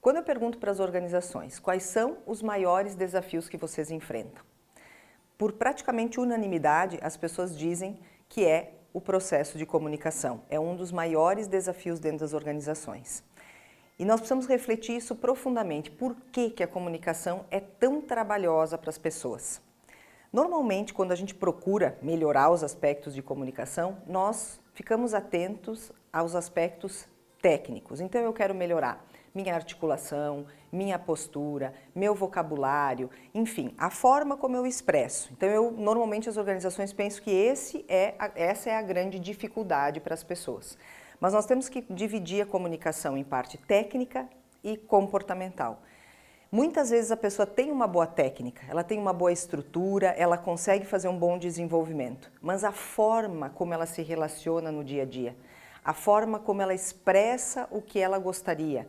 Quando eu pergunto para as organizações quais são os maiores desafios que vocês enfrentam, por praticamente unanimidade, as pessoas dizem que é o processo de comunicação. É um dos maiores desafios dentro das organizações. E nós precisamos refletir isso profundamente. Por que a comunicação é tão trabalhosa para as pessoas? Normalmente, quando a gente procura melhorar os aspectos de comunicação, nós ficamos atentos aos aspectos técnicos. Então, eu quero melhorar minha articulação, minha postura, meu vocabulário, enfim, a forma como eu expresso. Então, normalmente as organizações pensam que essa é a grande dificuldade para as pessoas. Mas nós temos que dividir a comunicação em parte técnica e comportamental. Muitas vezes a pessoa tem uma boa técnica, ela tem uma boa estrutura, ela consegue fazer um bom desenvolvimento, mas a forma como ela se relaciona no dia a dia, a forma como ela expressa o que ela gostaria,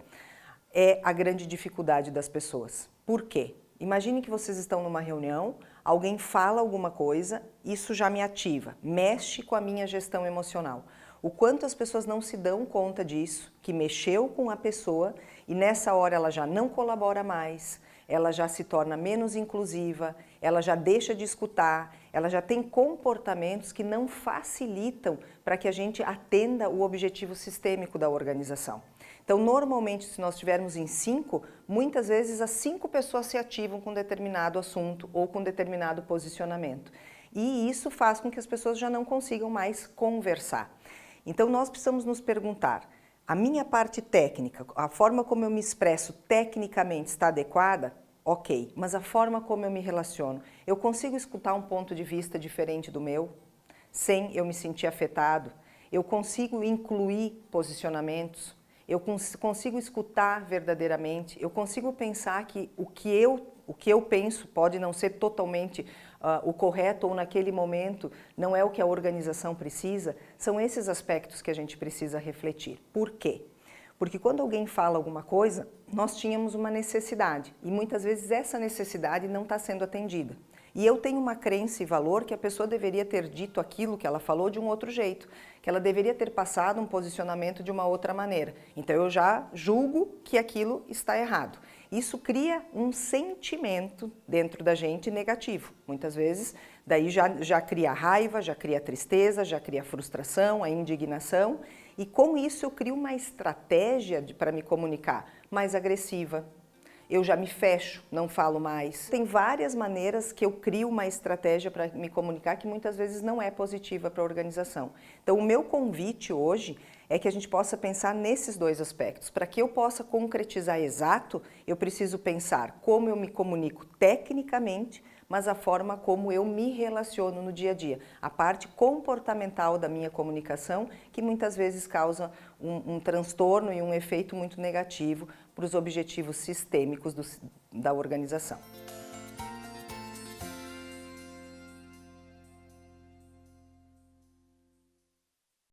é a grande dificuldade das pessoas. Por quê? Imagine que vocês estão numa reunião, alguém fala alguma coisa, isso já me ativa, mexe com a minha gestão emocional. O quanto as pessoas não se dão conta disso, que mexeu com a pessoa e nessa hora ela já não colabora mais, ela já se torna menos inclusiva, ela já deixa de escutar, ela já tem comportamentos que não facilitam para que a gente atenda o objetivo sistêmico da organização. Então, normalmente, se nós estivermos em 5, muitas vezes as 5 pessoas se ativam com determinado assunto ou com determinado posicionamento. E isso faz com que as pessoas já não consigam mais conversar. Então, nós precisamos nos perguntar, a minha parte técnica, a forma como eu me expresso tecnicamente está adequada? Ok, mas a forma como eu me relaciono, eu consigo escutar um ponto de vista diferente do meu, sem eu me sentir afetado? Eu consigo incluir posicionamentos? Eu consigo escutar verdadeiramente? Eu consigo pensar que o que eu penso pode não ser totalmente o correto ou naquele momento não é o que a organização precisa? São esses aspectos que a gente precisa refletir. Por quê? Porque quando alguém fala alguma coisa, nós tínhamos uma necessidade e muitas vezes essa necessidade não está sendo atendida. E eu tenho uma crença e valor que a pessoa deveria ter dito aquilo que ela falou de um outro jeito, que ela deveria ter passado um posicionamento de uma outra maneira. Então eu já julgo que aquilo está errado. Isso cria um sentimento dentro da gente negativo. Muitas vezes, daí já cria raiva, já cria tristeza, já cria frustração, a indignação. E com isso eu crio uma estratégia para me comunicar mais agressiva. Eu já me fecho, não falo mais. Tem várias maneiras que eu crio uma estratégia para me comunicar que muitas vezes não é positiva para a organização. Então, o meu convite hoje é que a gente possa pensar nesses dois aspectos. Para que eu possa concretizar exato, eu preciso pensar como eu me comunico tecnicamente, mas a forma como eu me relaciono no dia a dia. A parte comportamental da minha comunicação, que muitas vezes causa um transtorno e um efeito muito negativo para os objetivos sistêmicos da organização.